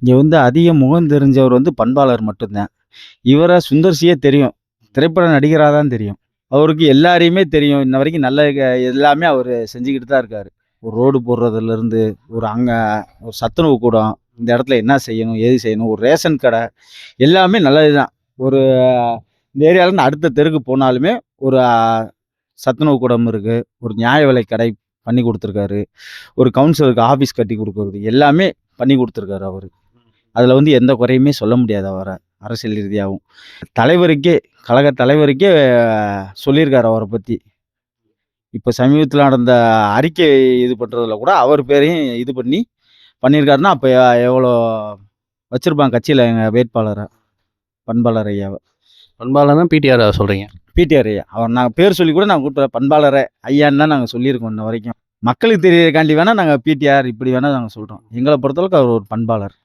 இங்க வந்து அதிக முகம் தெரிஞ்சவர் வந்து பண்பாளர் மட்டும்தான். இவர சுந்தர் சியே தெரியும். திரைப்பட நடிகரா தான் தெரியும். அவருக்கு எல்லாரையுமே தெரியும். இன்ன வரைக்கும் நல்ல எல்லாமே அவரு செஞ்சுக்கிட்டு தான் இருக்காரு. ஒரு ரோடு போடுறதுலருந்து, ஒரு சத்துணவு கூடம், இந்த இடத்துல என்ன செய்யணும்? ஏது செய்யணும்? ஒரு ரேஷன் கடை, எல்லாமே நல்லது தான். ஒரு இந்த ஏரியாலருந்து அடுத்த தெருக்கு போனாலுமே, ஒரு சத்துணவு கூடம் இருக்கு. ஒரு நியாய விலைக் கடை பண்ணி குடுத்துருக்காரு. ஒரு கவுன்சிலருக்கு ஆஃபீஸ் கட்டி குடுக்குறது, எல்லாமே பண்ணி குடுத்துருக்காரு அவரு. அதுல வந்து எந்த குறையுமே சொல்ல முடியாது அவர, அரசியல் ரீதியாவும். தலைவருக்கே கழக தலைவருக்கே சொல்லியிருக்காரு அவர பத்தி. இப்ப சமீபத்தில நடந்த அறிக்கை இது பண்றதுல கூட அவர் பேரையும் இது பண்ணி பண்ணியிருக்காருன்னா, அப்ப எவ்வளோ வச்சிருப்பாங்க கட்சியில எங்க வேட்பாளர, பண்பாளர் ஐயாவ. பண்பாளர்னா பிடிஆர் சொல்றீங்க. பிடிஆர் ஐயா. அவர் நாங்க பேர் சொல்லி கூட நாங்க கூப்பிட்டோம். பண்பாளரே ஐயான்னு தான் நாங்க சொல்லியிருக்கோம் இன்ன வரைக்கும். மக்களுக்கு தெரியறதுக்காண்டி வேணா நாங்க பிடிஆர் இப்படி வேணா நாங்க சொல்றோம். எங்கள பொறுத்தளவுக்கு அவர் ஒரு பண்பாளர்.